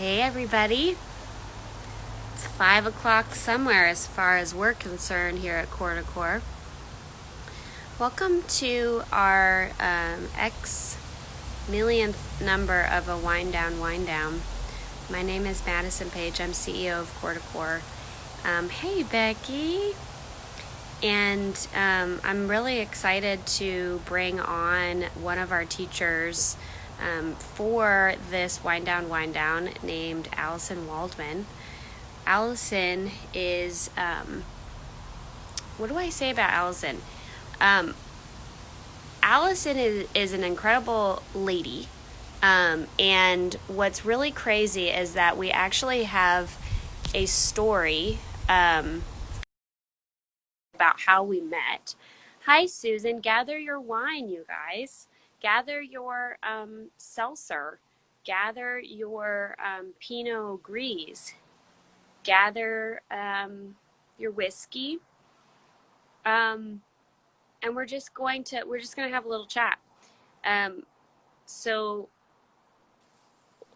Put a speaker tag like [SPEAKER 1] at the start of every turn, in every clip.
[SPEAKER 1] Hey everybody, it's 5 o'clock somewhere as far as we're concerned here at Coeur. Welcome to our X millionth number of a Wind Down. My name is Madison Page, I'm CEO of Coeur. Hey Becky, and I'm really excited to bring on one of our teachers for this Wind Down named Alison Waldman. Alison is, what do I say about Alison? Alison is an incredible lady. And what's really crazy is that we actually have a story about how we met. Hi, Susan. Gather your wine, you guys. Gather your seltzer. Gather your Pinot Gris. Gather your whiskey. And we're just gonna have a little chat. So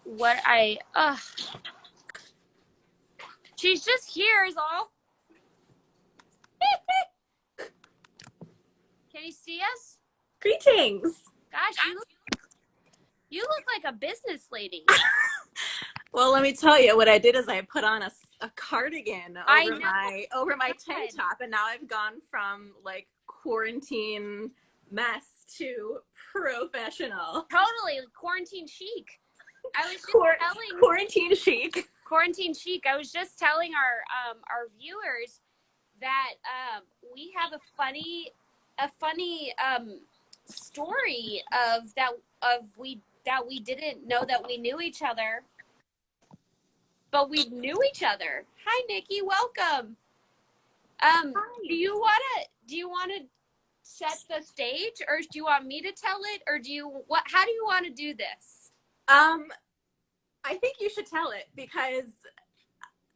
[SPEAKER 1] what she's just here is all. Can you see us?
[SPEAKER 2] Greetings.
[SPEAKER 1] Gosh, you look like a business lady.
[SPEAKER 2] Well, let me tell you, what I did is I put on a cardigan over my tank top, and now I've gone from like quarantine mess to professional.
[SPEAKER 1] Totally quarantine chic. I was just telling
[SPEAKER 2] quarantine chic.
[SPEAKER 1] Quarantine chic. I was just telling our viewers that we have a funny story that we didn't know that we knew each other, but we knew each other. Hi, Nikki. Welcome. Hi. Do you wanna set the stage, or do you want me to tell it, or how do you want to do this?
[SPEAKER 2] I think you should tell it, because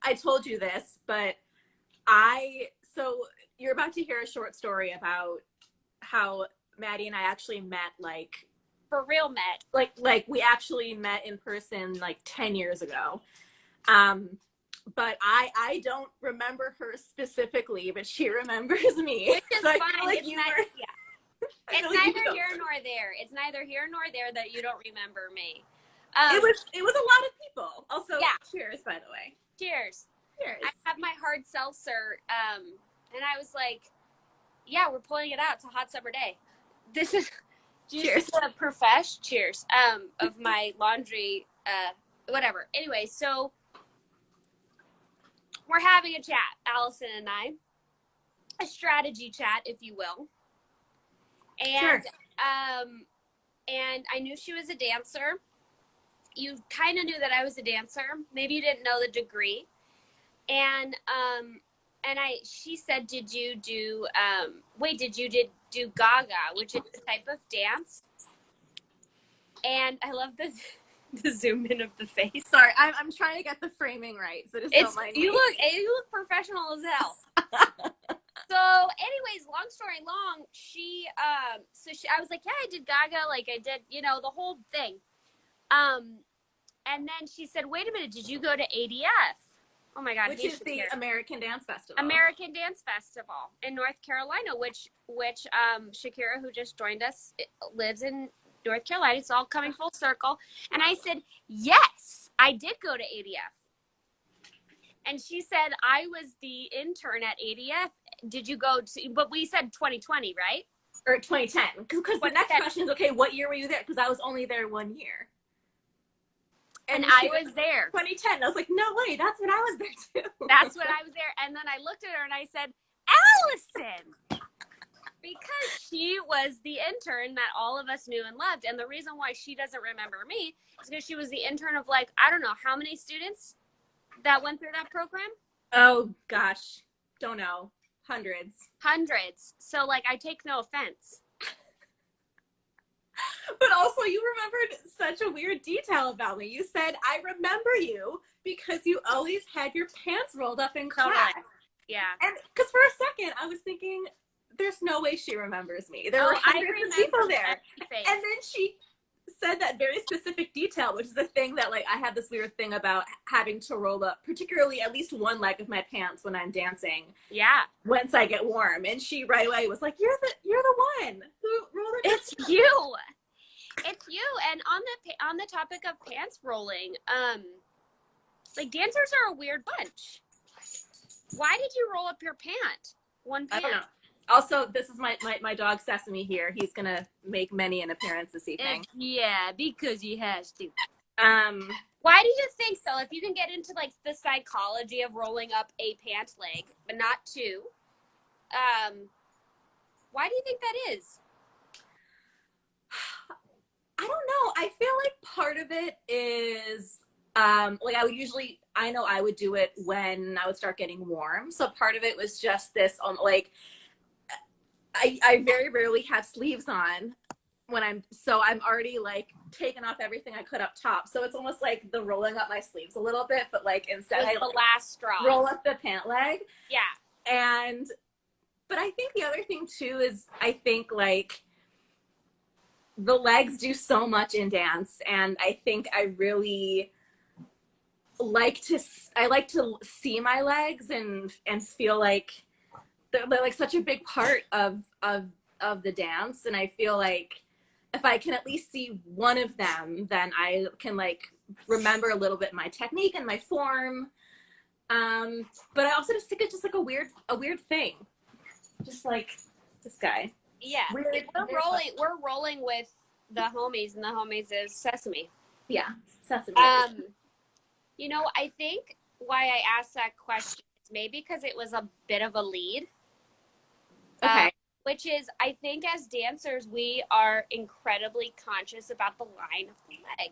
[SPEAKER 2] I told you this, but so you're about to hear a short story about how Maddie and I actually met, like
[SPEAKER 1] for real met.
[SPEAKER 2] Like we actually met in person like 10 years ago. But I don't remember her specifically, but she remembers me.
[SPEAKER 1] Which is
[SPEAKER 2] so
[SPEAKER 1] fine. It's neither here nor there. It's neither here nor there that you don't remember me.
[SPEAKER 2] It was a lot of people. Also,
[SPEAKER 1] yeah.
[SPEAKER 2] Cheers, by the way.
[SPEAKER 1] Cheers.
[SPEAKER 2] Cheers.
[SPEAKER 1] I have my hard seltzer, and I was like, yeah, we're pulling it out. It's a hot summer day. This is just a profesh. Cheers. Of my laundry, whatever. Anyway, so we're having a chat, Alison and I, a strategy chat, if you will. And,
[SPEAKER 2] sure.
[SPEAKER 1] And I knew she was a dancer. You kind of knew that I was a dancer. Maybe you didn't know the degree. And she said, did you do Gaga, which is a type of dance? And I love the zoom in of the face.
[SPEAKER 2] Sorry, I'm trying to get the framing right, so just don't mind me.
[SPEAKER 1] You look professional as hell. So anyways, long story long, I was like, yeah, I did Gaga, like I did, the whole thing. And then she said, wait a minute, did you go to ADF? Oh my God.
[SPEAKER 2] Which is the American Dance Festival.
[SPEAKER 1] American Dance Festival in North Carolina, which Shakira, who just joined us, lives in North Carolina. It's all coming full circle. And I said, yes, I did go to ADF. And she said, I was the intern at ADF. Did you go to, but we said 2020, right?
[SPEAKER 2] Or 2010. Because the next question is, okay, what year were you there? Because I was only there 1 year.
[SPEAKER 1] And I was there.
[SPEAKER 2] 2010. I was like, no way, that's when I was there too.
[SPEAKER 1] That's when I was there. And then I looked at her and I said, Alison! Because she was the intern that all of us knew and loved. And the reason why she doesn't remember me is because she was the intern of, like, I don't know, how many students that went through that program?
[SPEAKER 2] Oh, gosh. Don't know. Hundreds.
[SPEAKER 1] So, like, I take no offense.
[SPEAKER 2] But also, you remembered such a weird detail about me. You said, I remember you because you always had your pants rolled up in class.
[SPEAKER 1] Yeah.
[SPEAKER 2] And because for a second, I was thinking, there's no way she remembers me. There were hundreds of people there. And then she said that very specific detail, which is the thing that like I have this weird thing about having to roll up, particularly at least one leg of my pants when I'm dancing.
[SPEAKER 1] Yeah.
[SPEAKER 2] Once I get warm, and she right away was like, "You're the one who rolled up."
[SPEAKER 1] It's you. It's you. And on the topic of pants rolling, like dancers are a weird bunch. Why did you roll up your pant? One pant.
[SPEAKER 2] I don't know. Also, this is my dog Sesame here. He's gonna make many an appearance this evening.
[SPEAKER 1] Yeah, because he has to. Why do you think so? If you can get into like the psychology of rolling up a pant leg, but not two, why do you think that is?
[SPEAKER 2] I don't know. I feel like part of it is like I know I would do it when I would start getting warm. So part of it was just this like I very rarely have sleeves on when I'm already like taking off everything I could up top. So it's almost like the rolling up my sleeves a little bit, but like instead I
[SPEAKER 1] the last straw.
[SPEAKER 2] Roll up the pant leg.
[SPEAKER 1] Yeah.
[SPEAKER 2] But I think the other thing too is I think like the legs do so much in dance, and I think I really like to see my legs and feel like they're like such a big part of the dance, and I feel like if I can at least see one of them, then I can like remember a little bit my technique and my form. But I also just think it's just like a weird thing, just like this guy.
[SPEAKER 1] Yeah, we're rolling with the homies, and the homies is Sesame.
[SPEAKER 2] Yeah, Sesame.
[SPEAKER 1] You know, I think why I asked that question is maybe because it was a bit of a lead.
[SPEAKER 2] Okay.
[SPEAKER 1] Which is, I think as dancers, we are incredibly conscious about the line of the leg.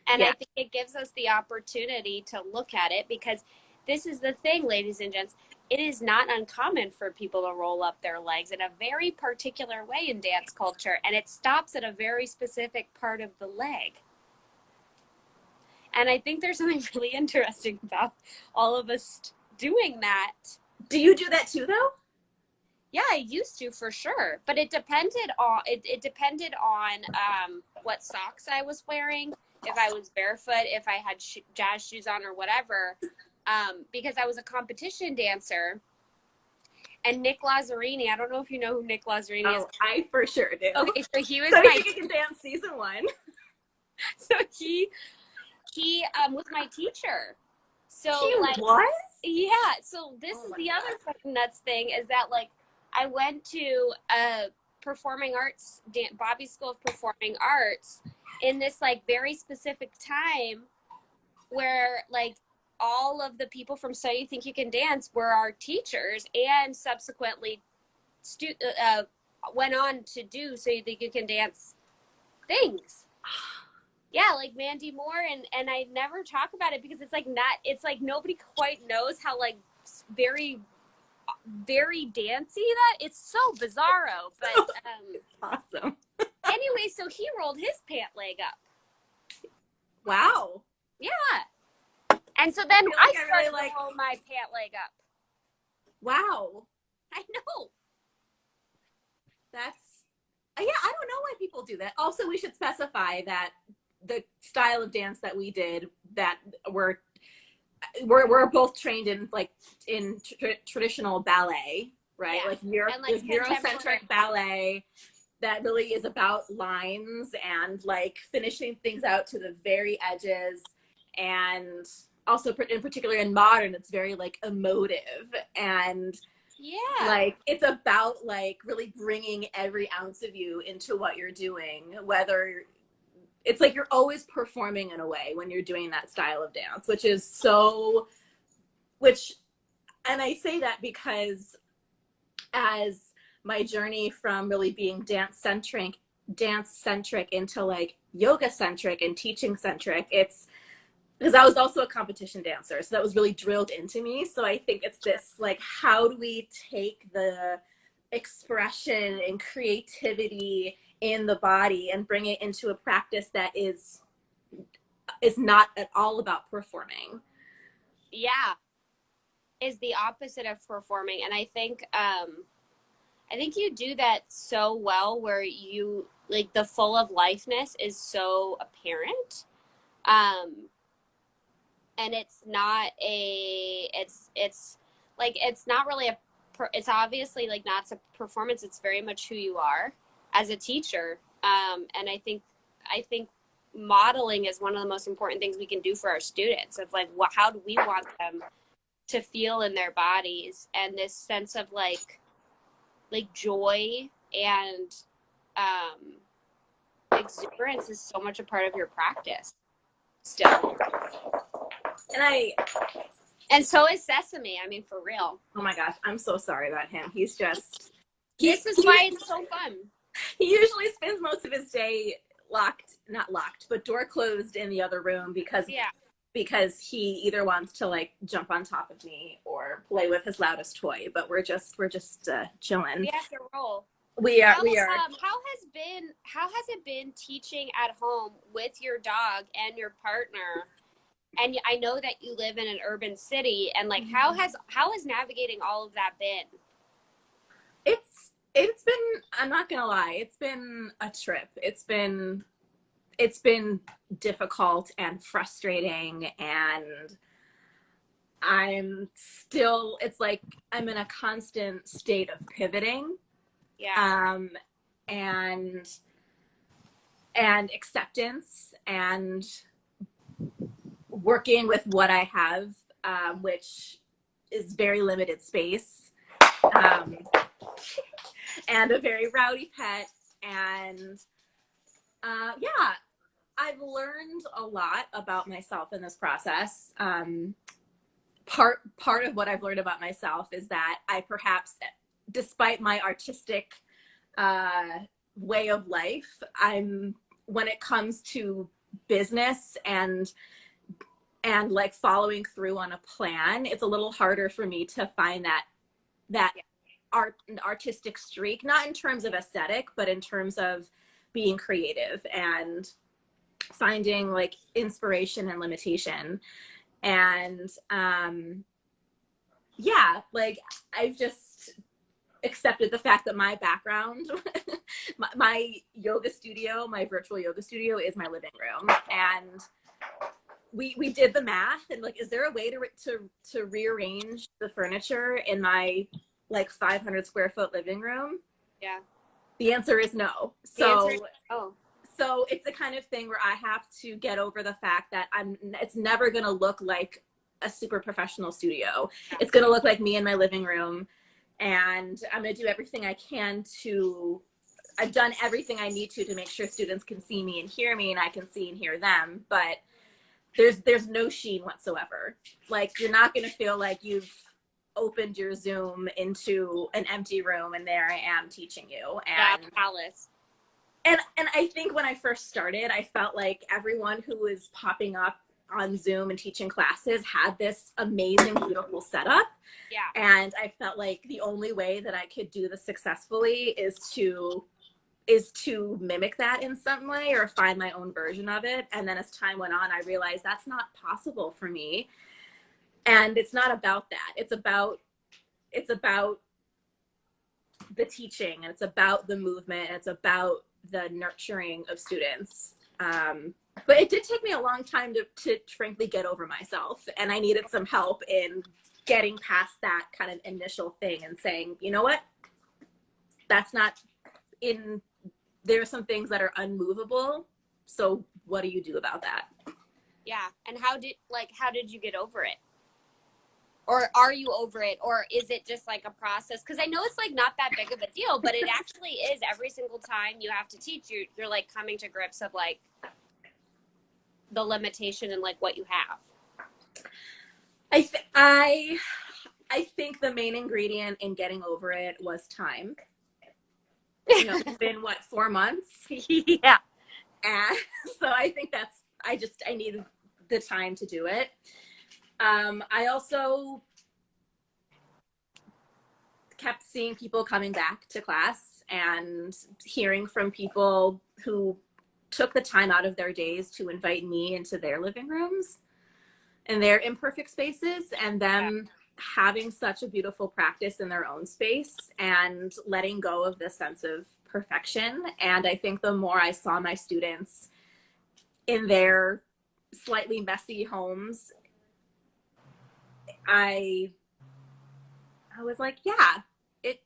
[SPEAKER 1] And I think it gives us the opportunity to look at it, because this is the thing, ladies and gents. It is not uncommon for people to roll up their legs in a very particular way in dance culture, and it stops at a very specific part of the leg. And I think there's something really interesting about all of us doing that.
[SPEAKER 2] Do you do that too, though?
[SPEAKER 1] Yeah, I used to, for sure, but it depended on what socks I was wearing, if I was barefoot, if I had jazz shoes on or whatever, because I was a competition dancer. And Nick Lazzarini, I don't know if you know who Nick Lazzarini is.
[SPEAKER 2] I for sure do.
[SPEAKER 1] Okay, so he was
[SPEAKER 2] You Can Dance season 1.
[SPEAKER 1] So he was my teacher. So
[SPEAKER 2] he
[SPEAKER 1] like
[SPEAKER 2] was?
[SPEAKER 1] Yeah. So this is the other fucking nuts thing, is that like I went to a performing arts, Bobby School of Performing Arts, in this like very specific time where like all of the people from So You Think You Can Dance were our teachers, and subsequently went on to do So You Think You Can Dance things. Yeah, like Mandy Moore, and I never talk about it because it's like nobody quite knows how like very, very dancey that it's so bizarro. But
[SPEAKER 2] awesome.
[SPEAKER 1] Anyway, so he rolled his pant leg up.
[SPEAKER 2] Wow.
[SPEAKER 1] Yeah. And so then I started to roll my pant leg up.
[SPEAKER 2] Wow.
[SPEAKER 1] I know.
[SPEAKER 2] I don't know why people do that. Also, we should specify that the style of dance that we did, that we're both trained in traditional ballet, right? Yeah. Like Eurocentric ballet that really is about lines and like finishing things out to the very edges, and also in particular in modern, it's very like emotive, and like it's about like really bringing every ounce of you into what you're doing, whether it's like you're always performing in a way when you're doing that style of dance, and I say that because as my journey from really being dance centric into like yoga centric and teaching centric, it's because I was also a competition dancer, so that was really drilled into me. So I think it's this like, how do we take the expression and creativity in the body and bring it into a practice that is not at all about performing.
[SPEAKER 1] Yeah, is the opposite of performing. And I think you do that so well, where you like the full of lifeness is so apparent. Um, and it's like it's not really it's obviously like not a performance. It's very much who you are as a teacher. And I think modeling is one of the most important things we can do for our students. Of like, how do we want them to feel in their bodies, and this sense of like joy and um, exuberance is so much a part of your practice still.
[SPEAKER 2] And
[SPEAKER 1] And so is Sesame. I mean, for real.
[SPEAKER 2] oh my gosh, I'm so sorry about him. He's just,
[SPEAKER 1] This is why it's so fun.
[SPEAKER 2] he usually spends most of his day not locked, but door closed in the other room because he either wants to like jump on top of me or play with his loudest toy. But we're just chilling.
[SPEAKER 1] We have to roll.
[SPEAKER 2] We are.
[SPEAKER 1] How has it been teaching at home with your dog and your partner? And I know that you live in an urban city, and like, how has navigating all of that been?
[SPEAKER 2] It's been, I'm not gonna lie, it's been a trip. It's been difficult and frustrating, and it's like I'm in a constant state of pivoting.
[SPEAKER 1] Yeah.
[SPEAKER 2] And acceptance and working with what I have, which is very limited space, and a very rowdy pet. And yeah, I've learned a lot about myself in this process. Part of what I've learned about myself is that I perhaps, despite my artistic way of life, when it comes to business and like following through on a plan, it's a little harder for me to find that artistic streak, not in terms of aesthetic, but in terms of being creative and finding like inspiration and limitation. And yeah, like I've just accepted the fact that my background, my yoga studio, my virtual yoga studio is my living room. And we did the math and like, is there a way to rearrange the furniture in my like 500 square foot living room?
[SPEAKER 1] Yeah.
[SPEAKER 2] The answer is no.
[SPEAKER 1] So
[SPEAKER 2] it's the kind of thing where I have to get over the fact that it's never going to look like a super professional studio. Yeah. It's going to look like me in my living room, and I'm going to do everything I can I've done everything I need to make sure students can see me and hear me, and I can see and hear them. But there's no sheen whatsoever. Like, you're not going to feel like you've opened your Zoom into an empty room and there I am teaching you. And
[SPEAKER 1] Alice.
[SPEAKER 2] And I think when I first started, I felt like everyone who was popping up on Zoom and teaching classes had this amazing, beautiful setup.
[SPEAKER 1] Yeah.
[SPEAKER 2] And I felt like the only way that I could do this successfully is to mimic that in some way or find my own version of it. And then as time went on, I realized that's not possible for me. And it's not about that. It's about the teaching, and it's about the movement, and it's about the nurturing of students. But it did take me a long time to frankly get over myself. And I needed some help in getting past that kind of initial thing and saying, you know what, that's not in, there are some things that are unmovable. So what do you do about that?
[SPEAKER 1] Yeah. And how did you get over it? Or are you over it? Or is it just like a process? Because I know it's like not that big of a deal, but it actually is. Every single time you have to teach, you're like coming to grips of like the limitation and like what you have.
[SPEAKER 2] I think the main ingredient in getting over it was time. You know, it's been 4 months?
[SPEAKER 1] Yeah.
[SPEAKER 2] And so I think I needed the time to do it. I also kept seeing people coming back to class and hearing from people who took the time out of their days to invite me into their living rooms and their imperfect spaces, and them having such a beautiful practice in their own space and letting go of this sense of perfection. And I think the more I saw my students in their slightly messy homes, I was like, yeah, it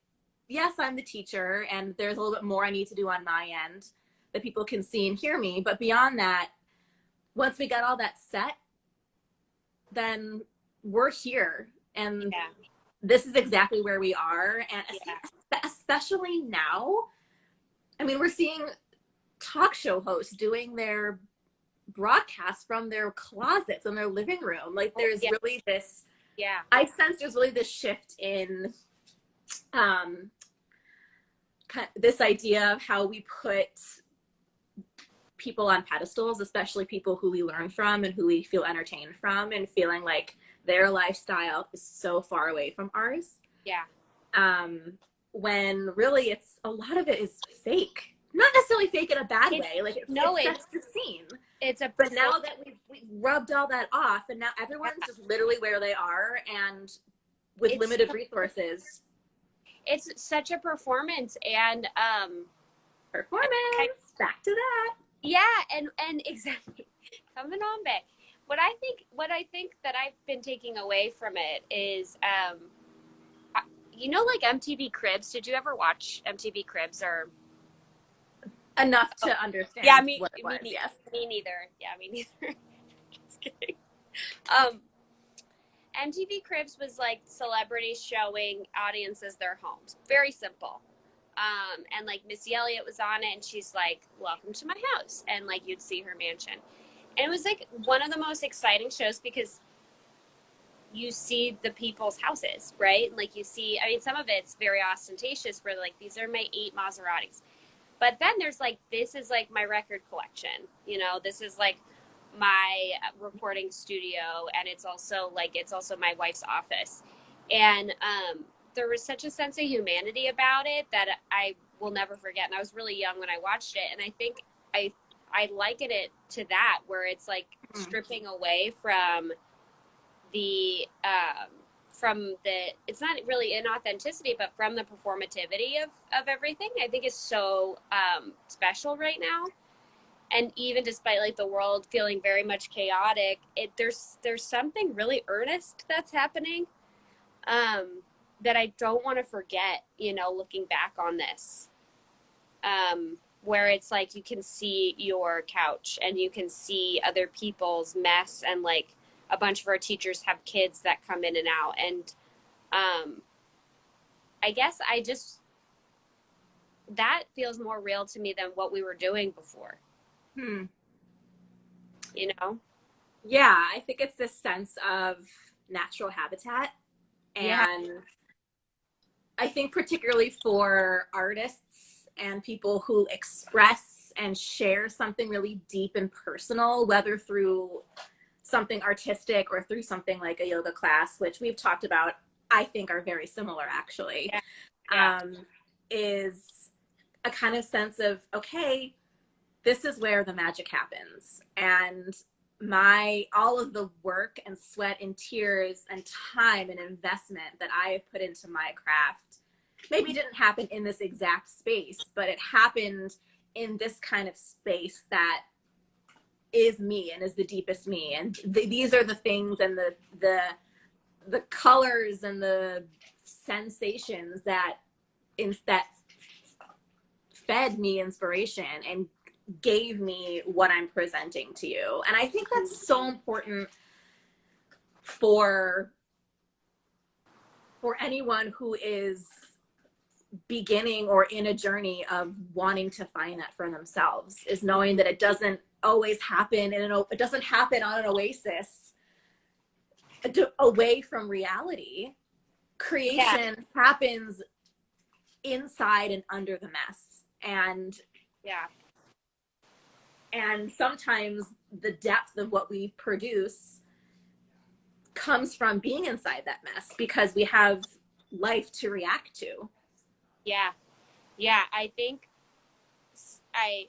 [SPEAKER 2] yes, I'm the teacher and there's a little bit more I need to do on my end that people can see and hear me. But beyond that, once we got all that set, then we're here. And
[SPEAKER 1] Yeah.
[SPEAKER 2] this is exactly where we are. And
[SPEAKER 1] Yeah.
[SPEAKER 2] especially now, I mean, we're seeing talk show hosts doing their broadcasts from their closets in their living room. Like
[SPEAKER 1] Oh,
[SPEAKER 2] there's
[SPEAKER 1] yeah.
[SPEAKER 2] really this,
[SPEAKER 1] Yeah.
[SPEAKER 2] I sense there's really this shift in um, this idea of how we put people on pedestals, especially people who we learn from and who we feel entertained from, and feeling like their lifestyle is so far away from ours.
[SPEAKER 1] Yeah.
[SPEAKER 2] When really it's a lot of it is fake. Not necessarily fake in a bad way. Like it sets the scene.
[SPEAKER 1] It's a
[SPEAKER 2] But now that we've rubbed all that off, and now everyone's just literally where they are and with limited resources.
[SPEAKER 1] It's such a performance, and
[SPEAKER 2] back to that.
[SPEAKER 1] yeah, and exactly coming on back. What I think that I've been taking away from it is like MTV Cribs. Did you ever watch MTV Cribs or
[SPEAKER 2] enough to understand what it was? Yes.
[SPEAKER 1] Me neither. Yeah, me neither. Just kidding. MTV Cribs was like celebrities showing audiences their homes. Very simple. And like Missy Elliott was on it, and she's like, "Welcome to my house," and like you'd see her mansion, and it was like one of the most exciting shows because you see the people's houses, right? Like you see, I mean, some of it's very ostentatious, where like these are my 8 Maseratis, but then there's like this is like my record collection, this is like my recording studio, and it's also my wife's office, and there was such a sense of humanity about it that I will never forget. And I was really young when I watched it, and I think I liken it to that, where it's like stripping away from the it's not really inauthenticity, but from the performativity of everything. I think is so special right now. And even despite like the world feeling very much chaotic, there's something really earnest that's happening that I don't want to forget, looking back on this, where it's like you can see your couch and you can see other people's mess, and like a bunch of our teachers have kids that come in and out, and I guess that feels more real to me than what we were doing before.
[SPEAKER 2] Yeah, I think it's this sense of natural habitat. And
[SPEAKER 1] yeah.
[SPEAKER 2] I think particularly for artists and people who express and share something really deep and personal, whether through something artistic or through something like a yoga class, which we've talked about, I think are very similar actually, is a kind of sense of, okay, this is where the magic happens. And all of the work and sweat and tears and time and investment that I have put into my craft maybe didn't happen in this exact space, but it happened in this kind of space that is me and is the deepest me. And these are the things and the colors and the sensations that fed me inspiration and gave me what I'm presenting to you. And I think that's so important for anyone who is beginning or in a journey of wanting to find that for themselves, is knowing that it doesn't always happen, and it doesn't happen on an oasis away from reality. Creation happens inside and under the mess. And sometimes the depth of what we produce comes from being inside that mess because we have life to react to.
[SPEAKER 1] Yeah, I think I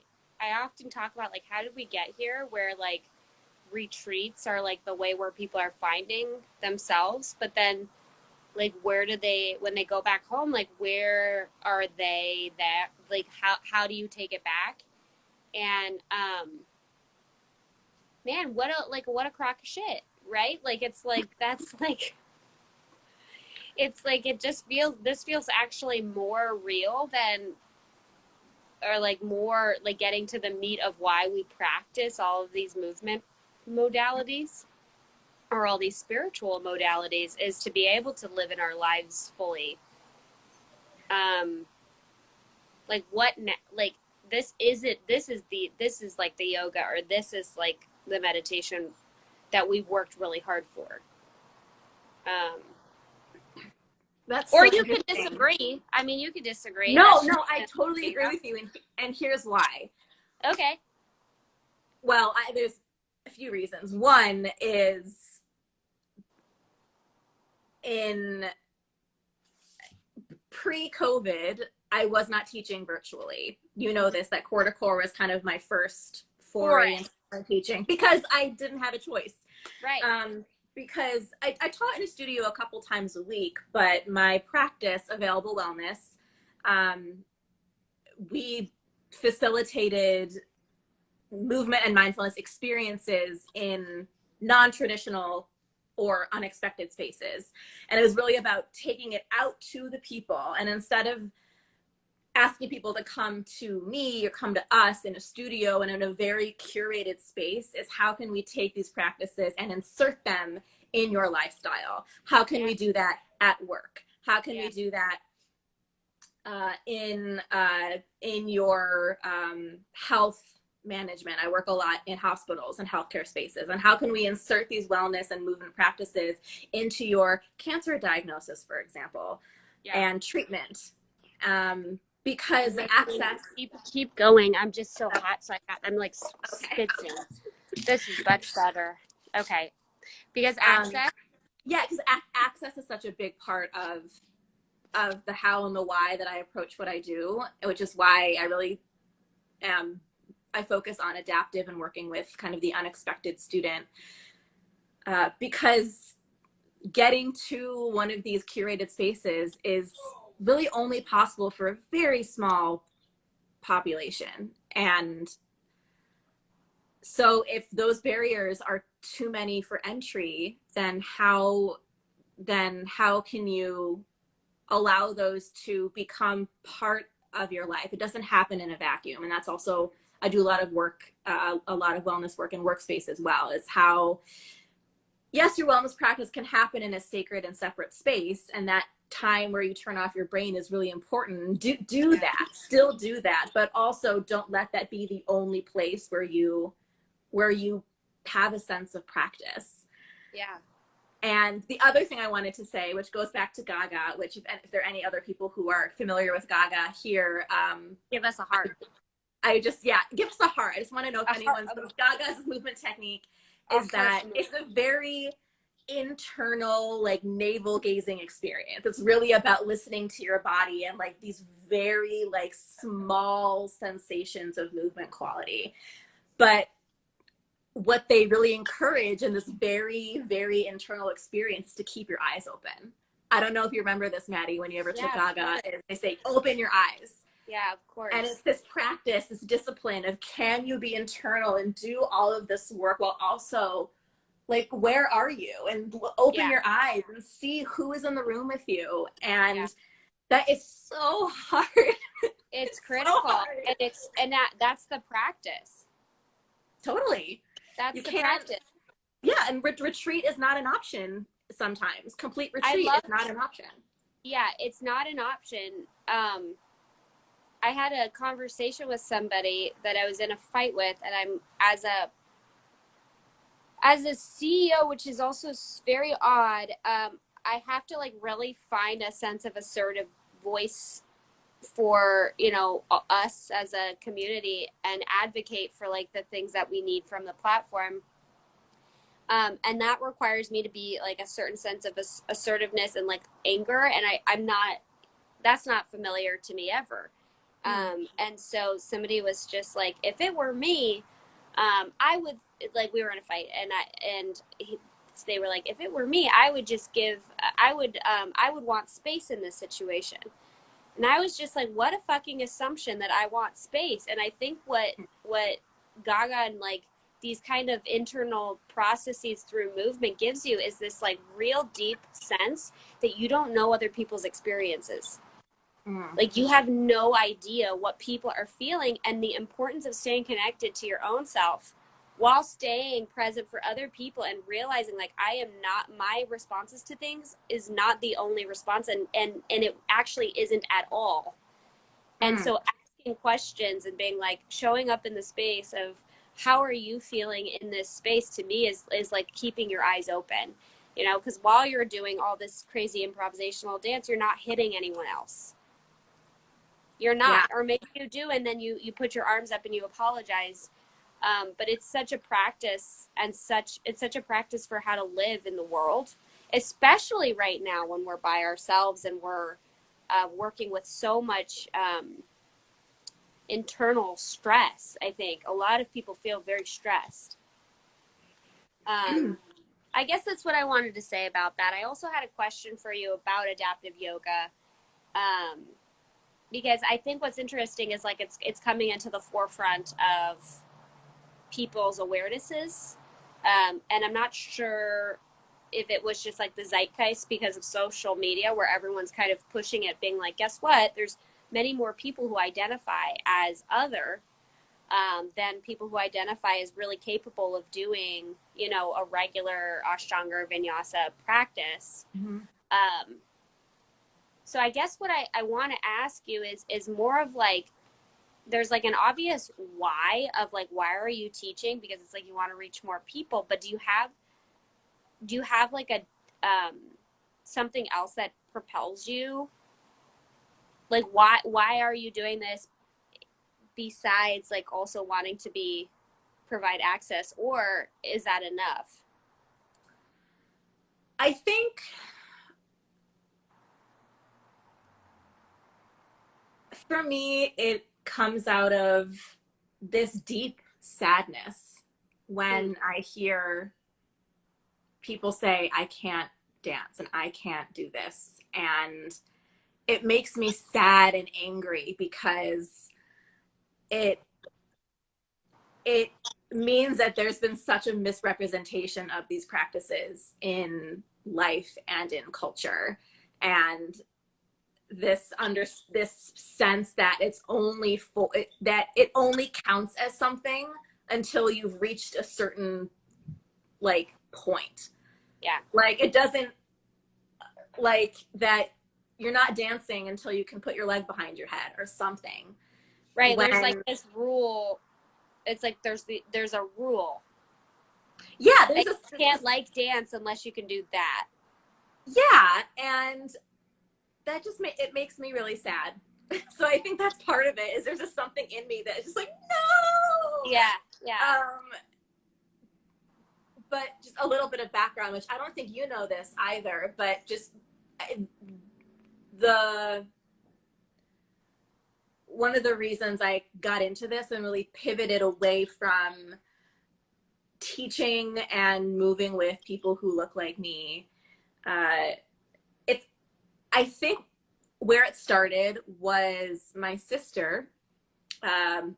[SPEAKER 1] often talk about like, how did we get here, where like retreats are like the way where people are finding themselves, but then like where do they, when they go back home, like where are they like how do you take it back? And man, what a crock of shit, right? Like it's like that's like it's like it just feels this feels actually more real than or like more like getting to the meat of why we practice all of these movement modalities or all these spiritual modalities is to be able to live in our lives fully. Um, like like this is like the yoga or this is like the meditation that we've worked really hard for. Um,
[SPEAKER 2] That's
[SPEAKER 1] or
[SPEAKER 2] so
[SPEAKER 1] you could
[SPEAKER 2] interesting.
[SPEAKER 1] disagree. I mean, you could disagree.
[SPEAKER 2] No,
[SPEAKER 1] That's
[SPEAKER 2] no, I
[SPEAKER 1] just
[SPEAKER 2] totally agree with you, and here's why.
[SPEAKER 1] okay.
[SPEAKER 2] Well, there's a few reasons. One is in pre-COVID, I was not teaching virtually. You know this, that Coeur was kind of my first foray into teaching because I didn't have a choice.
[SPEAKER 1] Right.
[SPEAKER 2] Because I taught in a studio a couple times a week, but my practice, Available Wellness, we facilitated movement and mindfulness experiences in non-traditional or unexpected spaces. And it was really about taking it out to the people. And instead of asking people to come to me or come to us in a studio and in a very curated space, is how can we take these practices and insert them in your lifestyle? How can we do that at work? How can we do that in your health management? I work a lot in hospitals and healthcare spaces. And how can we insert these wellness and movement practices into your cancer diagnosis, for example, and treatment? Because access.
[SPEAKER 1] Keep going. I'm just so hot, so I'm like spitzing. This is much better. Okay, because access.
[SPEAKER 2] Yeah, because access is such a big part of the how and the why that I approach what I do, which is why I really I focus on adaptive and working with kind of the unexpected student, because getting to one of these curated spaces is really only possible for a very small population. And so if those barriers are too many for entry, then how can you allow those to become part of your life? It doesn't happen in a vacuum. And that's also, I do a lot of work, a lot of wellness work in workspace as well, is how, yes, your wellness practice can happen in a sacred and separate space. And that time where you turn off your brain is really important. Do that, still do that, but also don't let that be the only place where you have a sense of practice.
[SPEAKER 1] Yeah.
[SPEAKER 2] And the other thing I wanted to say, which goes back to Gaga, which if there are any other people who are familiar with Gaga here,
[SPEAKER 1] give us a heart.
[SPEAKER 2] Give us a heart. I just want to know if anyone's Gaga's movement technique is that it's a very internal, like navel gazing experience. It's really about listening to your body and like these very like small sensations of movement quality. But what they really encourage in this very, very internal experience to keep your eyes open. I don't know if you remember this, Maddie, when you ever took Gaga, they say, open your eyes.
[SPEAKER 1] Yeah, of course.
[SPEAKER 2] And it's this practice, this discipline of can you be internal and do all of this work while also like, where are you? And open your eyes and see who is in the room with you. And that is so hard.
[SPEAKER 1] It's critical. So and that's the practice.
[SPEAKER 2] Totally.
[SPEAKER 1] That's the practice.
[SPEAKER 2] Yeah, and retreat is not an option sometimes. Complete retreat is not an option.
[SPEAKER 1] Yeah, it's not an option. I had a conversation with somebody that I was in a fight with, and I'm as a CEO, which is also very odd, I have to like really find a sense of assertive voice for, you know, us as a community and advocate for like the things that we need from the platform. And that requires me to be like a certain sense of assertiveness and like anger. And that's not familiar to me ever. And so somebody was just like, if it were me, I would, like, we were in a fight they were like, if it were me, I would just I would want space in this situation. And I was just like, what a fucking assumption that I want space. And I think what Gaga and like these kind of internal processes through movement gives you is this like real deep sense that you don't know other people's experiences.
[SPEAKER 2] Mm.
[SPEAKER 1] Like you have no idea what people are feeling, and the importance of staying connected to your own self while staying present for other people and realizing like I am not, my responses to things is not the only response, and it actually isn't at all. And
[SPEAKER 2] Mm.
[SPEAKER 1] so asking questions and being like showing up in the space of how are you feeling in this space to me is like keeping your eyes open, you know, because while you're doing all this crazy improvisational dance, you're not hitting anyone else. You're
[SPEAKER 2] Yeah.
[SPEAKER 1] not, or maybe you do, and then you put your arms up and you apologize. But it's such a practice, and it's such a practice for how to live in the world, especially right now when we're by ourselves and we're working with so much internal stress. I think a lot of people feel very stressed. I guess that's what I wanted to say about that. I also had a question for you about adaptive yoga. Um, because I think what's interesting is like it's coming into the forefront of people's awarenesses, and I'm not sure if it was just like the zeitgeist because of social media, where everyone's kind of pushing it, being like, guess what? There's many more people who identify as other than people who identify as really capable of doing, you know, a regular Ashtanga or Vinyasa practice.
[SPEAKER 2] Mm-hmm.
[SPEAKER 1] Um, so I guess what I want to ask you is more of like there's like an obvious why of like why are you teaching, because it's like you want to reach more people, but do you have like a um something else that propels you, like why are you doing this besides like also wanting to be provide access, or is that enough?
[SPEAKER 2] I think for me, it comes out of this deep sadness
[SPEAKER 1] Hmm.
[SPEAKER 2] when I hear people say, I can't dance and I can't do this. And it makes me sad and angry because it it means that there's been such a misrepresentation of these practices in life and in culture, and this sense that it's only for that it only counts as something until you've reached a certain like point.
[SPEAKER 1] Yeah.
[SPEAKER 2] Like it doesn't, like that you're not dancing until you can put your leg behind your head or something.
[SPEAKER 1] Right, there's like
[SPEAKER 2] When
[SPEAKER 1] this rule. It's like there's a rule,
[SPEAKER 2] yeah, there's
[SPEAKER 1] like
[SPEAKER 2] a
[SPEAKER 1] you can't like dance unless you can do that.
[SPEAKER 2] yeah, and that just it makes me really sad. So I think that's part of it. Is there's just something in me that is just like no.
[SPEAKER 1] Yeah, yeah.
[SPEAKER 2] But just a little bit of background, which I don't think you know this either, but just the one of the reasons I got into this and really pivoted away from teaching and moving with people who look like me, uh, it's I think where it started was my sister um,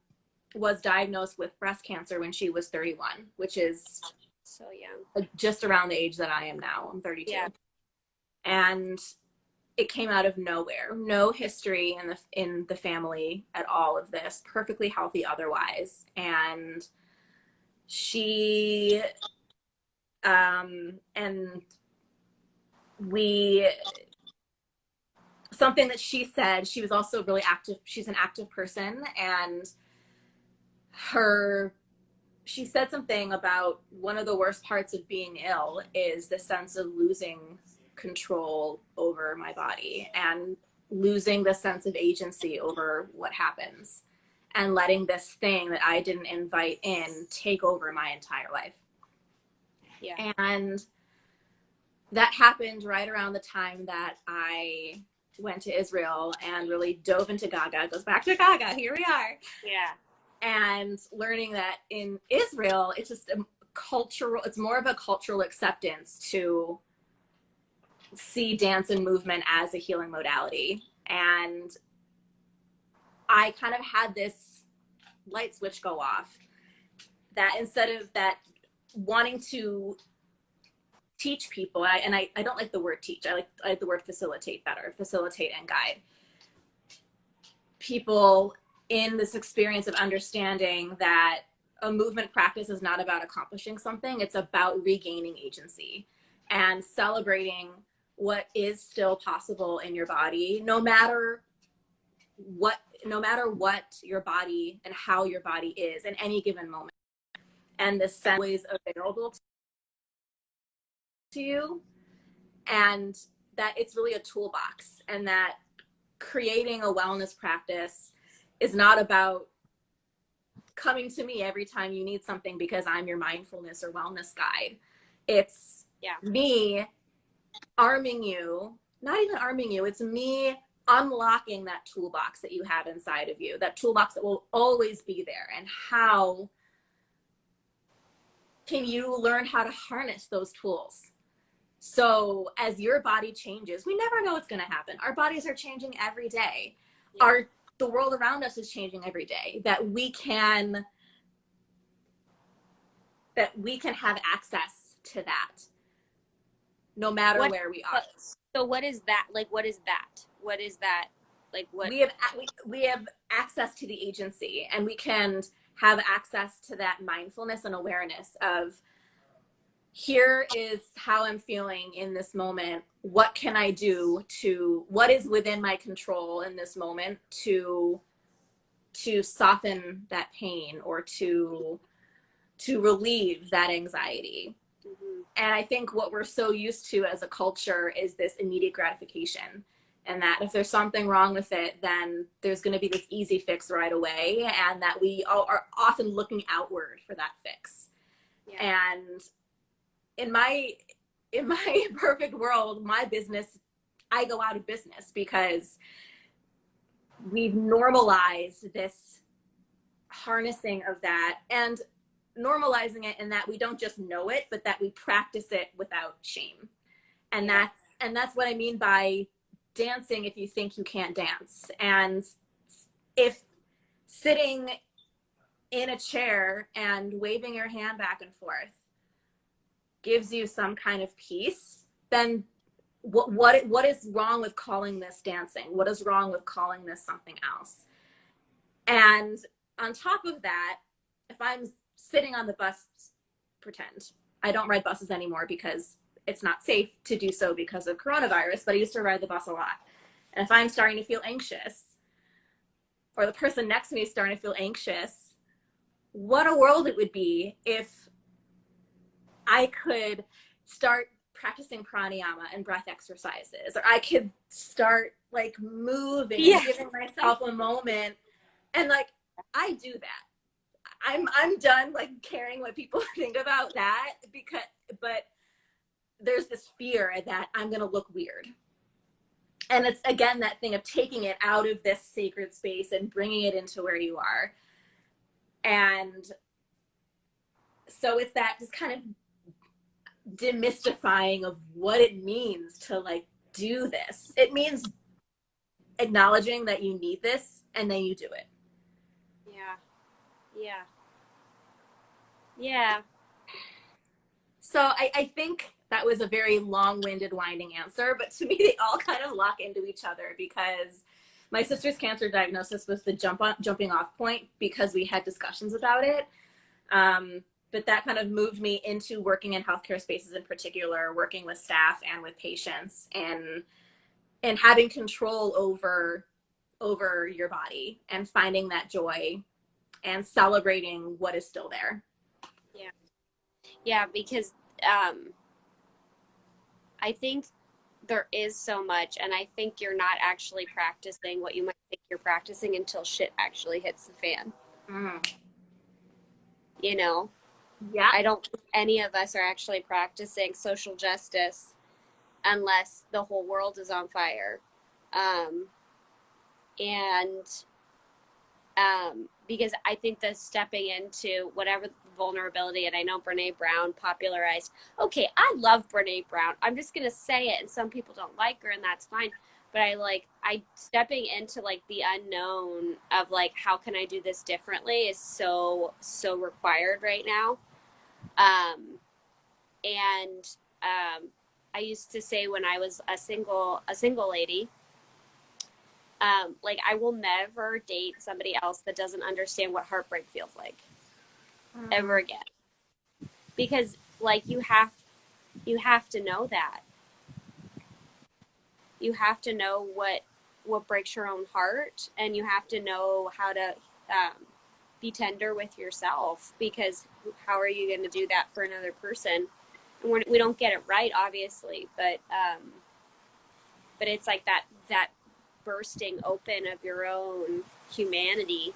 [SPEAKER 2] was diagnosed with breast cancer when she was 31, which is
[SPEAKER 1] So young.
[SPEAKER 2] just around the age that I am now. I'm 32.
[SPEAKER 1] Yeah.
[SPEAKER 2] And it came out of nowhere. No history in the family at all of this. Perfectly healthy otherwise. And she and we something that she said, she was also really active. She's an active person, and her she said something about one of the worst parts of being ill is the sense of losing control over my body and losing the sense of agency over what happens and letting this thing that I didn't invite in take over my entire life.
[SPEAKER 1] Yeah.
[SPEAKER 2] And that happened right around the time that I went to Israel and really dove into Gaga. It goes back to Gaga. Here we are.
[SPEAKER 1] Yeah.
[SPEAKER 2] And learning that in Israel, it's just a cultural, it's more of a cultural acceptance to see dance and movement as a healing modality. And I kind of had this light switch go off that instead of that wanting to teach people, I don't like the word teach. I like the word facilitate better, facilitate and guide people in this experience of understanding that a movement practice is not about accomplishing something. It's about regaining agency and celebrating what is still possible in your body, no matter what your body and how your body is in any given moment. And the sense is available to you, and that it's really a toolbox, and that creating a wellness practice is not about coming to me every time you need something because I'm your mindfulness or wellness guide. It's me arming you, not even arming you, it's me unlocking that toolbox that you have inside of you, that toolbox that will always be there. And how can you learn how to harness those tools? So as your body changes, we never know what's going to happen. Our bodies are changing every day. The world around us is changing every day, that we can have access to that no matter where we are.
[SPEAKER 1] So what is that? Like, what is that? What is that? Like, what?
[SPEAKER 2] We have access to the agency, and we can have access to that mindfulness and awareness of, here is how I'm feeling in this moment. What can I do what is within my control in this moment to soften that pain or to relieve that anxiety? Mm-hmm. And I think what we're so used to as a culture is this immediate gratification. And that if there's something wrong with it, then there's going to be this easy fix right away. And that we are often looking outward for that fix. Yeah. And in my perfect world, my business, I go out of business because we've normalized this harnessing of that, and normalizing it in that we don't just know it, but that we practice it without shame. And that's what I mean by dancing if you think you can't dance. And if sitting in a chair and waving your hand back and forth gives you some kind of peace, then what is wrong with calling this dancing? What is wrong with calling this something else? And on top of that, if I'm sitting on the bus, pretend I don't ride buses anymore because it's not safe to do so because of coronavirus, but I used to ride the bus a lot. And if I'm starting to feel anxious, or the person next to me is starting to feel anxious, what a world it would be if I could start practicing pranayama and breath exercises, or I could start like moving and giving myself a moment. And like, I do that. I'm done like caring what people think about that, but there's this fear that I'm going to look weird. And it's, again, that thing of taking it out of this sacred space and bringing it into where you are. And so it's that just kind of demystifying of what it means to like do this. It means acknowledging that you need this, and then you do it. Yeah. So I think that was a very long-winded, winding answer, but to me, they all kind of lock into each other, because my sister's cancer diagnosis was the jumping off point because we had discussions about it. But that kind of moved me into working in healthcare spaces, in particular, working with staff and with patients, and having control over your body and finding that joy and celebrating what is still there.
[SPEAKER 1] Yeah, because I think there is so much, and I think you're not actually practicing what you might think you're practicing until shit actually hits the fan. You know? Yeah. I don't think any of us are actually practicing social justice unless the whole world is on fire. Because I think that stepping into whatever vulnerability, and I know Brene Brown popularized, okay, I love Brene Brown. I'm just going to say it, and some people don't like her, and that's fine. but I stepping into like the unknown of like how can I do this differently is so required right now. Um, and I used to say when I was a single lady, like I will never date somebody else that doesn't understand what heartbreak feels like ever again, because like you have to know that you have to know what breaks your own heart, and you have to know how to be tender with yourself, because how are you going to do that for another person? And we don't get it right, obviously, but it's like that bursting open of your own humanity,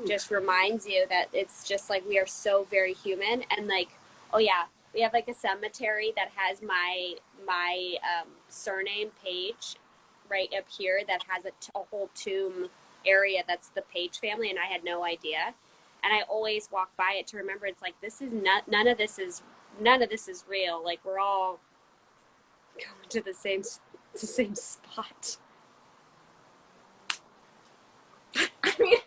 [SPEAKER 1] just reminds you that it's just like we are so very human. And like, oh yeah, we have like a cemetery that has my surname Page right up here, that has a whole tomb area that's the Page family, and I had no idea. And I always walk by it to remember it's like this is not none of this is real. Like we're all going to the same spot.
[SPEAKER 2] I mean,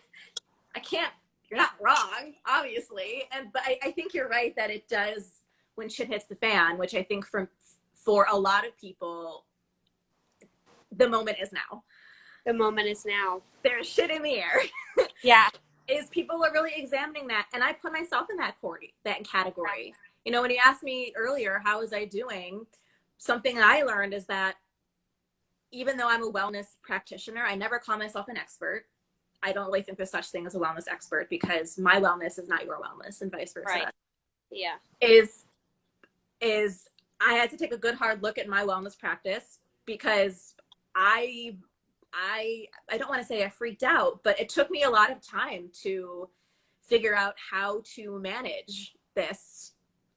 [SPEAKER 2] I can't, you're not wrong, obviously. But I think you're right that it does when shit hits the fan, which I think for a lot of people, the moment is now.
[SPEAKER 1] The moment is now.
[SPEAKER 2] There's shit in the air.
[SPEAKER 1] Yeah.
[SPEAKER 2] Is people are really examining that. And I put myself in that category. You know, when you asked me earlier, how was I doing? Something I learned is that even though I'm a wellness practitioner, I never call myself an expert. I don't really think there's such thing as a wellness expert, because my wellness is not your wellness, and vice versa.
[SPEAKER 1] Right. Yeah.
[SPEAKER 2] Is I had to take a good hard look at my wellness practice, because I don't want to say I freaked out, but it took me a lot of time to figure out how to manage this,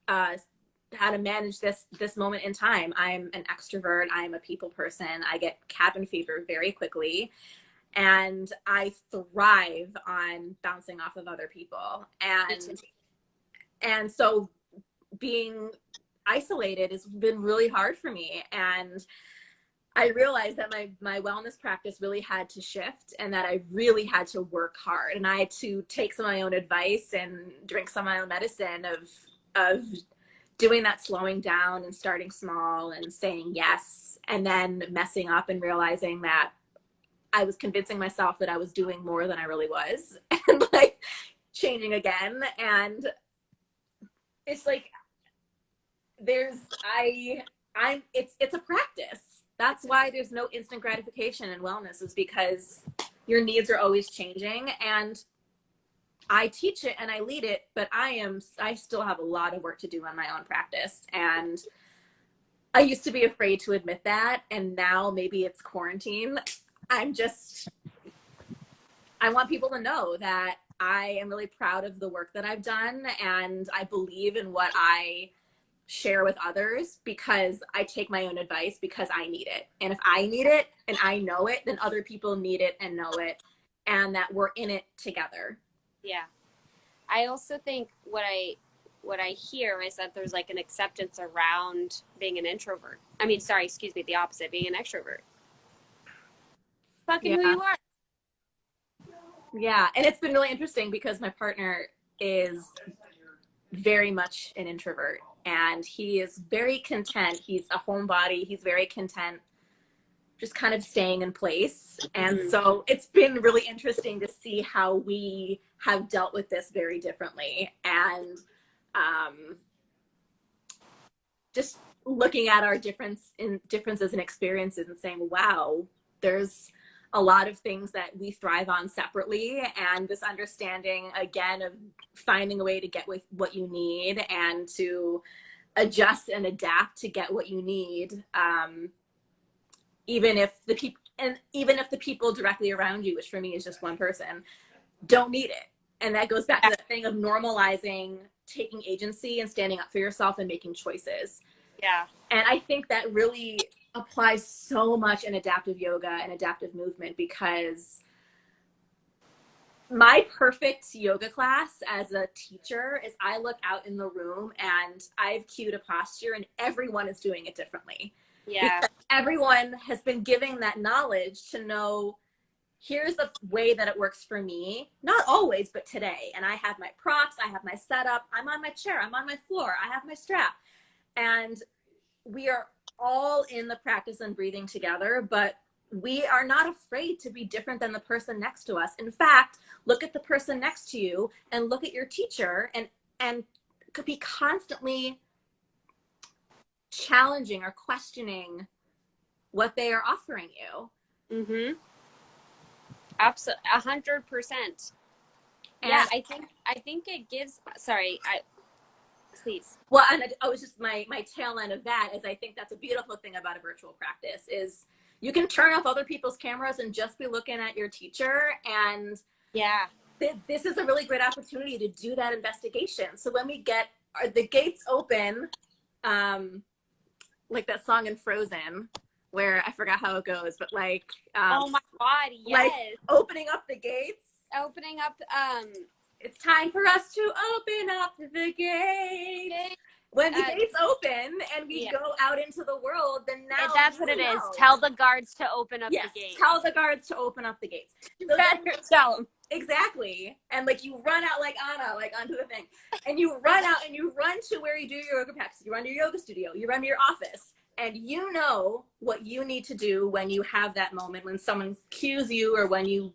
[SPEAKER 2] how to manage this moment in time. I'm an extrovert. I'm a people person. I get cabin fever very quickly, and I thrive on bouncing off of other people. And so being isolated has been really hard for me. And I realized that my wellness practice really had to shift, and that I really had to work hard, and I had to take some of my own advice and drink some of my own medicine of doing that slowing down and starting small and saying yes, and then messing up and realizing that I was convincing myself that I was doing more than I really was, and like changing again. And it's like it's a practice. That's why there's no instant gratification in wellness, is because your needs are always changing. And I teach it and I lead it, but I still have a lot of work to do on my own practice. And I used to be afraid to admit that. And now maybe it's quarantine. I want people to know that I am really proud of the work that I've done, and I believe in what I share with others, because I take my own advice because I need it. And if I need it and I know it, then other people need it and know it, and that we're in it together.
[SPEAKER 1] Yeah. I also think what I hear is that there's like an acceptance around being an introvert. I mean, sorry, excuse me, the opposite, being an extrovert. Fucking who you are.
[SPEAKER 2] Yeah. And it's been really interesting because my partner is very much an introvert, and he is very content. He's a homebody. He's very content just kind of staying in place. And so it's been really interesting to see how we have dealt with this very differently. And just looking at our differences and experiences and saying, wow, there's a lot of things that we thrive on separately, and this understanding again of finding a way to get with what you need and to adjust and adapt to get what you need, even if the people directly around you, which for me is just one person, don't need it. And that goes back to that thing of normalizing taking agency and standing up for yourself and making choices.
[SPEAKER 1] Yeah.
[SPEAKER 2] And I think that really applies so much in adaptive yoga and adaptive movement, because my perfect yoga class as a teacher is I look out in the room and I've cued a posture and everyone is doing it differently.
[SPEAKER 1] Yeah.
[SPEAKER 2] Because everyone has been giving that knowledge to know, here's the way that it works for me. Not always, but today. And I have my props, I have my setup, I'm on my chair, I'm on my floor, I have my strap. And we are all in the practice and breathing together, but we are not afraid to be different than the person next to us. In fact, look at the person next to you and look at your teacher, and could be constantly challenging or questioning what they are offering you.
[SPEAKER 1] Mm-hmm. Absolutely, 100%. Yeah, I think it gives. Sorry, please.
[SPEAKER 2] Well, and I was just my tail end of that is I think that's a beautiful thing about a virtual practice is you can turn off other people's cameras and just be looking at your teacher. And
[SPEAKER 1] Yeah,
[SPEAKER 2] this is a really great opportunity to do that investigation. So when we get the gates open, like that song in Frozen, where I forgot how it goes, but like,
[SPEAKER 1] oh my God, yes.
[SPEAKER 2] Like opening up the gates.
[SPEAKER 1] Opening up,
[SPEAKER 2] It's time for us to open up the gates. When the gates open and we go out into the world, then now
[SPEAKER 1] that's what it is. Tell the guards to open up the gates.
[SPEAKER 2] Tell the guards to open up the gates.
[SPEAKER 1] So tell them.
[SPEAKER 2] Exactly. And like you run out like Anna, like onto the thing. And you run out and you run to where you do your yoga practice. You run to your yoga studio. You run to your office. And you know what you need to do when you have that moment, when someone cues you, or when you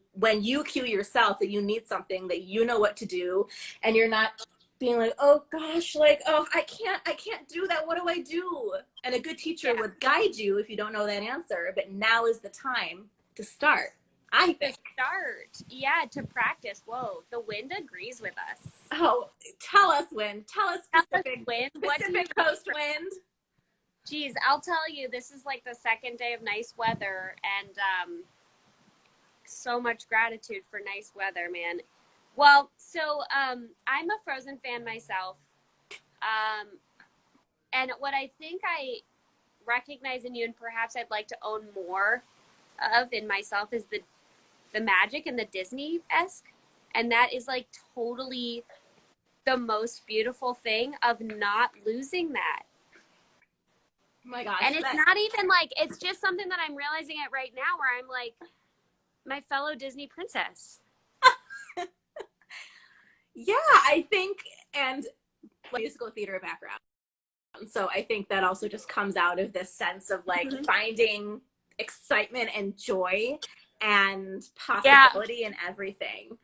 [SPEAKER 2] cue yourself that you need something, that you know what to do, and you're not being like, oh gosh, like, oh, I can't do that. What do I do? And a good teacher would guide you if you don't know that answer, but now is the time to start. I think.
[SPEAKER 1] Yeah, to practice. Whoa, the wind agrees with us.
[SPEAKER 2] Oh, tell us, Wind. Tell us Pacific Coast Wind.
[SPEAKER 1] Geez, I'll tell you, this is like the second day of nice weather, and so much gratitude for nice weather, man. Well, so I'm a Frozen fan myself, and what I think I recognize in you, and perhaps I'd like to own more of in myself, is the magic and the Disney-esque, and that is like totally the most beautiful thing of not losing that.
[SPEAKER 2] Oh my gosh.
[SPEAKER 1] And it's not even like, it's just something that I'm realizing it right now where I'm like, my fellow Disney princess.
[SPEAKER 2] Yeah, I think, and musical theater background. So I think that also just comes out of this sense of like finding excitement and joy and possibility in everything.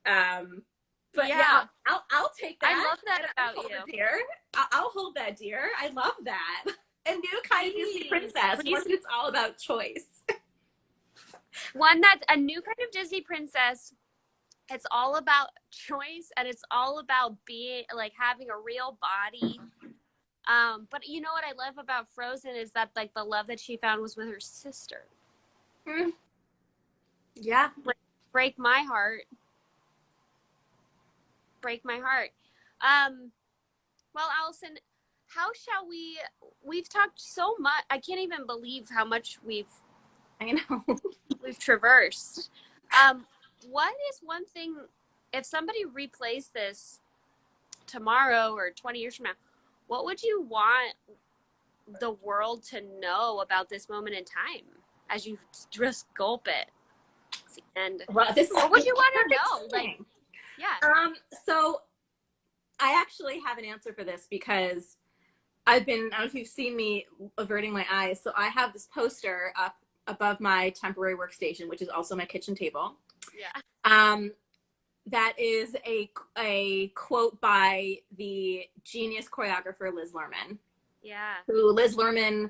[SPEAKER 2] But yeah, I'll take that.
[SPEAKER 1] I love that about you,
[SPEAKER 2] dear. I'll hold that, dear. I love that. A new kind of Disney princess. One that's all about choice.
[SPEAKER 1] A new kind of Disney princess. It's all about choice, and it's all about being like having a real body. But you know what I love about Frozen is that like the love that she found was with her sister.
[SPEAKER 2] Yeah.
[SPEAKER 1] Break my heart. Break my heart. Well, Alison, how shall we've talked so much. I can't even believe how much we've traversed. What is one thing, if somebody replays this tomorrow or 20 years from now, what would you want the world to know about this moment in time as you just gulp it? And
[SPEAKER 2] what would you want to know? Like, yeah. So I actually have an answer for this because I don't know if you've seen me averting my eyes. So I have this poster up above my temporary workstation, which is also my kitchen table.
[SPEAKER 1] Yeah.
[SPEAKER 2] That is a quote by the genius choreographer Liz Lerman.
[SPEAKER 1] Yeah.
[SPEAKER 2] Who Liz Lerman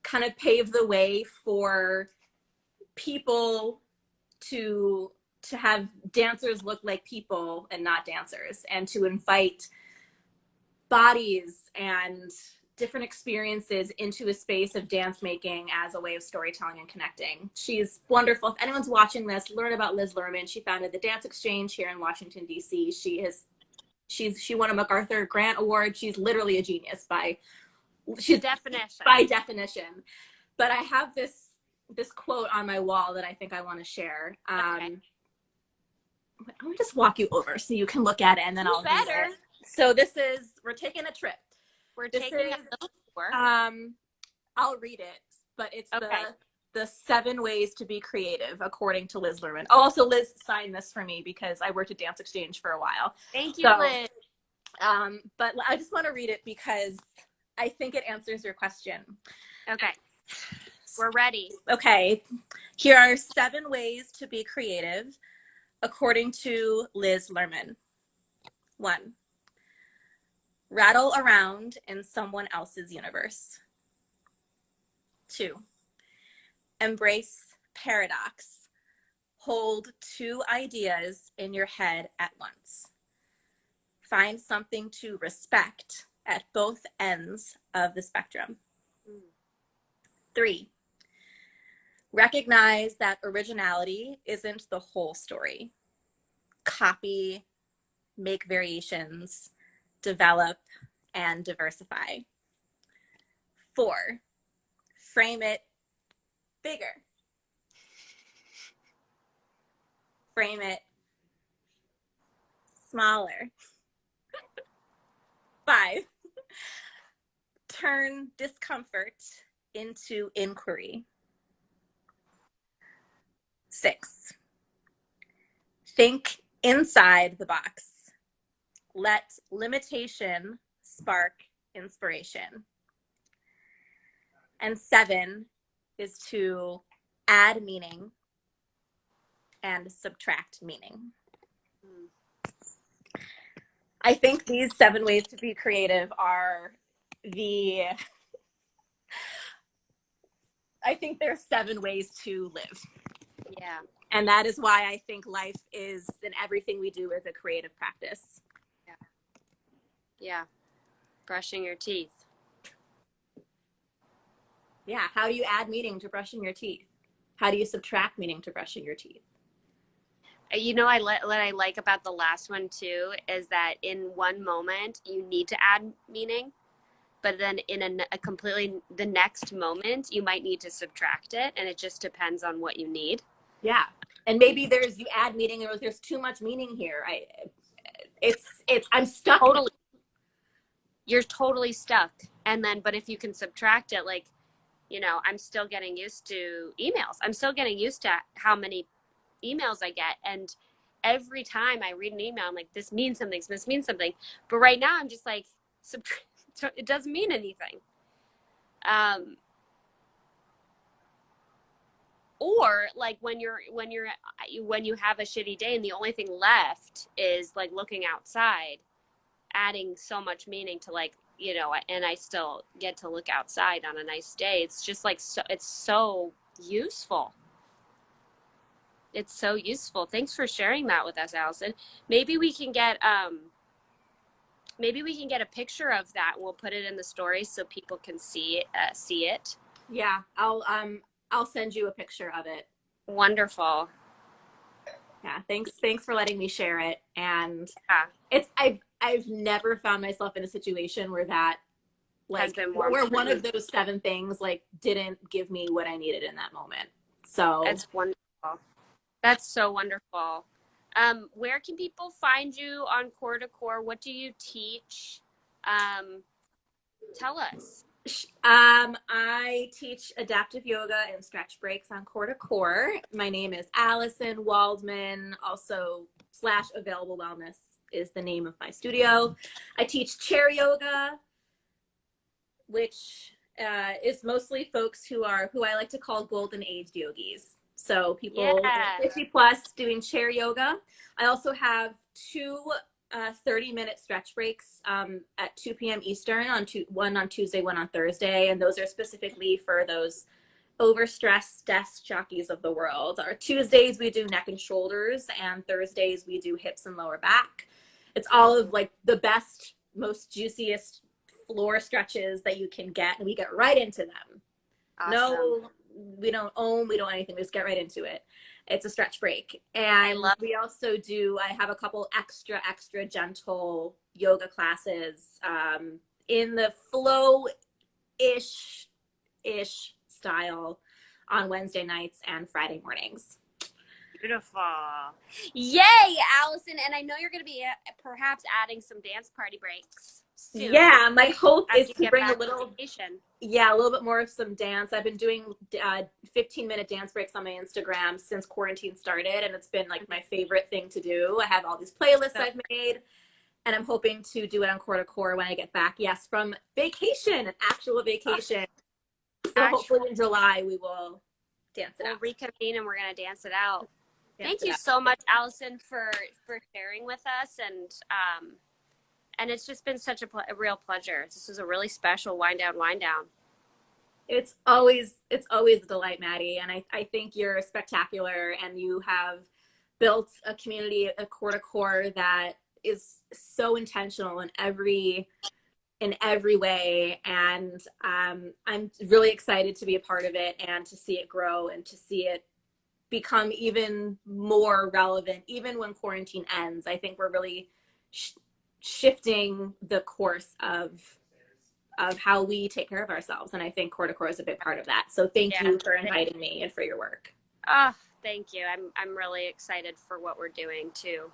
[SPEAKER 2] kind of paved the way for people to have dancers look like people and not dancers, and to invite bodies and different experiences into a space of dance making as a way of storytelling and connecting. She's wonderful. If anyone's watching this, learn about Liz Lerman. She founded the Dance Exchange here in Washington, D.C. She won a MacArthur Grant Award. She's literally a genius by definition. But I have this quote on my wall that I think I want to share. Okay. I'm gonna just walk you over so you can look at it, and then I'll read it. So we're taking a trip.
[SPEAKER 1] We're taking a little tour.
[SPEAKER 2] I'll read it, but it's
[SPEAKER 1] Okay.
[SPEAKER 2] the 7 ways to be creative according to Liz Lerman. Oh, also Liz signed this for me because I worked at Dance Exchange for a while.
[SPEAKER 1] Thank you,
[SPEAKER 2] So,
[SPEAKER 1] Liz.
[SPEAKER 2] but I just want to read it because I think it answers your question.
[SPEAKER 1] Okay. We're ready.
[SPEAKER 2] Okay. Here are 7 ways to be creative according to Liz Lerman. 1. Rattle around in someone else's universe. 2. Embrace paradox. Hold 2 ideas in your head at once. Find something to respect at both ends of the spectrum. 3. Recognize that originality isn't the whole story. Copy, make variations, develop, and diversify. 4. Frame it bigger. Frame it smaller. 5. Turn discomfort into inquiry. 6. Think inside the box. Let limitation spark inspiration. And 7 is to add meaning and subtract meaning. I think these 7 ways to be creative are I think there's 7 ways to live.
[SPEAKER 1] Yeah.
[SPEAKER 2] And that is why I think life is, and everything we do is a creative practice.
[SPEAKER 1] Yeah. Yeah. Brushing your teeth.
[SPEAKER 2] Yeah. How do you add meaning to brushing your teeth? How do you subtract meaning to brushing your teeth?
[SPEAKER 1] You know, what I like about the last one too is that in one moment you need to add meaning, but then in a completely the next moment you might need to subtract it, and it just depends on what you need.
[SPEAKER 2] Yeah. And maybe you add meaning, or there's too much meaning here. I'm stuck.
[SPEAKER 1] Totally. You're totally stuck. And then, but if you can subtract it, like, you know, I'm still getting used to emails. I'm still getting used to how many emails I get. And every time I read an email, I'm like, this means something, this means something. But right now I'm just like, it doesn't mean anything. Or like when you have a shitty day and the only thing left is like looking outside, adding so much meaning to, like, you know, and I still get to look outside on a nice day. It's just like, so it's so useful. It's so useful. Thanks for sharing that with us, Alison. Maybe we can get a picture of that and we'll put it in the story so people can see it.
[SPEAKER 2] Yeah, I'll send you a picture of it.
[SPEAKER 1] Wonderful.
[SPEAKER 2] Yeah, thanks for letting me share it. And
[SPEAKER 1] yeah.
[SPEAKER 2] I've never found myself in a situation where that, like,
[SPEAKER 1] has been more
[SPEAKER 2] where one of those 7 things like didn't give me what I needed in that moment. So
[SPEAKER 1] that's wonderful. That's so wonderful. Where can people find you on Coeur to Coeur? What do you teach? Tell us.
[SPEAKER 2] I teach adaptive yoga and stretch breaks on Coeur to Coeur. My name is Alison Waldman, also / Available Wellness is the name of my studio. I teach chair yoga, which is mostly folks who I like to call golden age yogis. So people 50 plus doing chair yoga. I also have 2 30-minute stretch breaks at 2 p.m. Eastern, one on Tuesday, one on Thursday. And those are specifically for those overstressed desk jockeys of the world. Our Tuesdays, we do neck and shoulders, and Thursdays, we do hips and lower back. It's all of like the best, most juiciest floor stretches that you can get, and we get right into them. Awesome. No, we don't own, we don't anything. We just get right into it. It's a stretch break. And we also I have a couple extra gentle yoga classes in the flow-ish style on Wednesday nights and Friday mornings.
[SPEAKER 1] Beautiful. Yay, Alison. And I know you're going to be perhaps adding some dance party breaks soon
[SPEAKER 2] Yeah, my hope
[SPEAKER 1] as
[SPEAKER 2] is
[SPEAKER 1] you
[SPEAKER 2] to
[SPEAKER 1] get
[SPEAKER 2] bring a
[SPEAKER 1] back from
[SPEAKER 2] little,
[SPEAKER 1] vacation.
[SPEAKER 2] yeah, a little bit more of some dance. I've been doing 15-minute dance breaks on my Instagram since quarantine started, and it's been like my favorite thing to do. I have all these playlists
[SPEAKER 1] So
[SPEAKER 2] I've made, and I'm hoping to do it on Core to Core when I get back. Yes, from vacation, an actual
[SPEAKER 1] oh,
[SPEAKER 2] vacation. So hopefully
[SPEAKER 1] actual,
[SPEAKER 2] in July we will dance it
[SPEAKER 1] we'll
[SPEAKER 2] out.
[SPEAKER 1] reconvene and we're gonna dance it out.
[SPEAKER 2] Dance
[SPEAKER 1] Thank
[SPEAKER 2] it
[SPEAKER 1] you
[SPEAKER 2] out.
[SPEAKER 1] so much, Allison, for sharing with us, and it's just been such a real pleasure. This was a really special wind down, wind down.
[SPEAKER 2] It's always a delight, Maddie, and I think you're spectacular, and you have built a community, a core to core that is so intentional in every way, and I'm really excited to be a part of it and to see it grow and to see it become even more relevant even when quarantine ends. I think we're really sh- shifting the course of how we take care of ourselves. And I think Core to Core is a big part of that. So thank
[SPEAKER 1] Yeah.
[SPEAKER 2] you for inviting me and for your work.
[SPEAKER 1] Oh, thank you. I'm really excited for what we're doing too.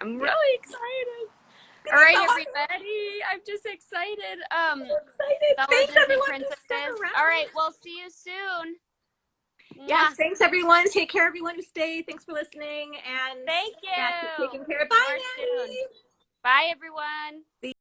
[SPEAKER 1] I'm
[SPEAKER 2] Yeah.
[SPEAKER 1] really excited. All right, everybody. I'm just excited.
[SPEAKER 2] Excited.
[SPEAKER 1] Fellow
[SPEAKER 2] Thanks
[SPEAKER 1] Disney
[SPEAKER 2] everyone who stuck
[SPEAKER 1] princesses. All
[SPEAKER 2] around.
[SPEAKER 1] right, we'll see you soon.
[SPEAKER 2] Yes,
[SPEAKER 1] Mwah.
[SPEAKER 2] thanks everyone. Take care everyone who stayed. Thanks for listening, and
[SPEAKER 1] Thank
[SPEAKER 2] yeah, keep
[SPEAKER 1] you.
[SPEAKER 2] taking care. Bye,
[SPEAKER 1] More soon.
[SPEAKER 2] Maddie.
[SPEAKER 1] Bye, everyone.
[SPEAKER 2] See